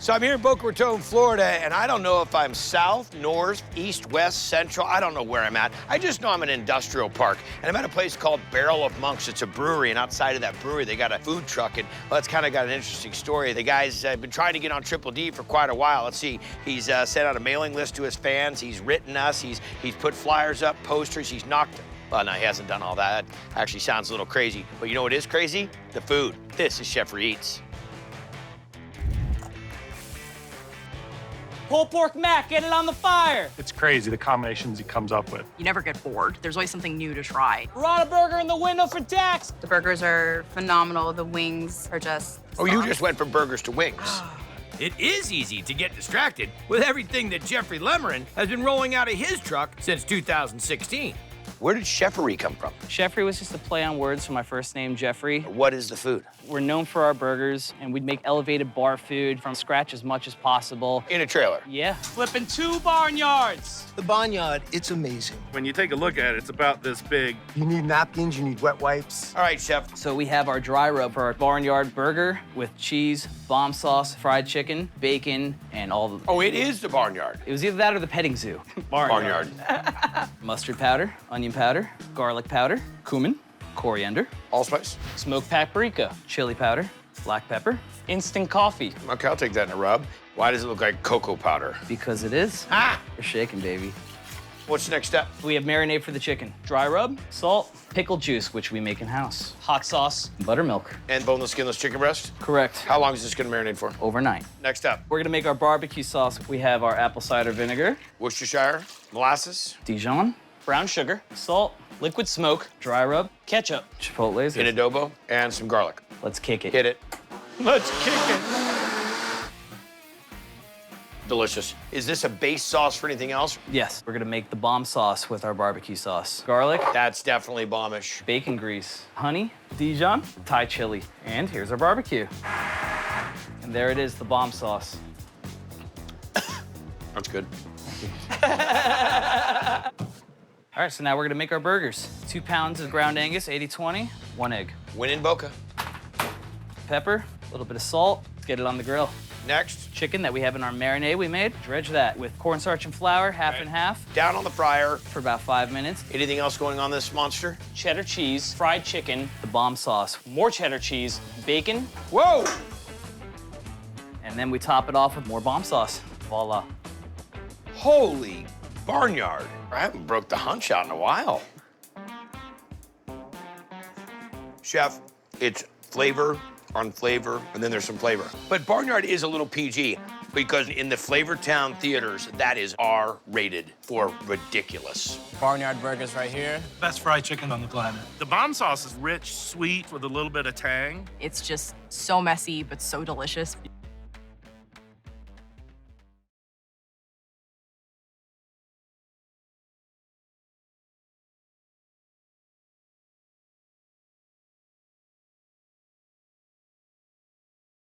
So I'm here in Boca Raton, Florida, and I don't know if I'm south, north, east, west, central. I don't know where I'm at. I just know I'm in an industrial park, and I'm at a place called Barrel of Monks. It's a brewery, and outside of that brewery, they got a food truck, and well, it's kind of got an interesting story. The guy's been trying to get on Triple D for quite a while. Let's see, he's sent out a mailing list to his fans. He's written us. He's put flyers up, posters. He's knocked. Well, no, he hasn't done all that. That actually sounds a little crazy. But you know what is crazy? The food. This is Cheffrey Eats. Pulled pork mac, get it on the fire. It's crazy, the combinations he comes up with. You never get bored. There's always something new to try. Rana burger in the window for Dax. The burgers are phenomenal. The wings are just Oh, you just went from burgers to wings. It is easy to get distracted with everything that Jeffrey Lemerin has been rolling out of his truck since 2016. Where did Cheffrey come from? Cheffrey was just a play on words from my first name, Jeffrey. What is the food? We're known for our burgers, and we'd make elevated bar food from scratch as much as possible. In a trailer. Yeah. Flipping 2 barnyards. The Barnyard, it's amazing. When you take a look at it, it's about this big. You need napkins, you need wet wipes. All right, Chef. So we have our dry rub for our barnyard burger with cheese, bomb sauce, fried chicken, bacon, and all the... Oh, it is the Barnyard. It was either that or the petting zoo. Barnyard. Mustard powder, onion powder, garlic powder, cumin, coriander, Allspice. smoked paprika, chili powder, black pepper, instant coffee. Okay, I'll take that in a rub. Why does it look like cocoa powder? Because it is. Ah! We're shaking, baby. What's the next step? We have marinade for the chicken. Dry rub, salt, pickle juice, which we make in-house, hot sauce, buttermilk. And boneless, skinless chicken breast? Correct. How long is this gonna marinate for? Overnight. Next up, We're gonna make our barbecue sauce. We have our apple cider vinegar, Worcestershire, molasses, Dijon, brown sugar, salt, liquid smoke, dry rub, ketchup, chipotles. in adobo, and some garlic. Let's kick it. Hit it. Let's kick it. Delicious. Is this a base sauce for anything else? Yes, we're gonna make the bomb sauce with our barbecue sauce. Garlic, That's definitely bombish. bacon grease, honey, Dijon, Thai chili, and here's our barbecue. And there it is, the bomb sauce. That's good. All right, so now we're gonna make our burgers. 2 pounds of ground Angus, 80-20, 1 egg. Win in Boca. Pepper, a little bit of salt. Let's get it on the grill. Next, Chicken that we have in our marinade we made, dredge that with cornstarch and flour, half and half, down on the fryer. for about 5 minutes. Anything else going on this monster? Cheddar cheese, fried chicken, the bomb sauce, more cheddar cheese, bacon, Whoa! and then we top it off with more bomb sauce. Voila. Holy Barnyard. I haven't broke the hunch out in a while. Chef, it's flavor on flavor, and then there's some flavor. But Barnyard is a little PG because in the Flavor Town theaters, that is R-rated for ridiculous. Barnyard burgers right here. Best fried chicken on the planet. The bomb sauce is rich, sweet, with a little bit of tang. It's just so messy, but so delicious.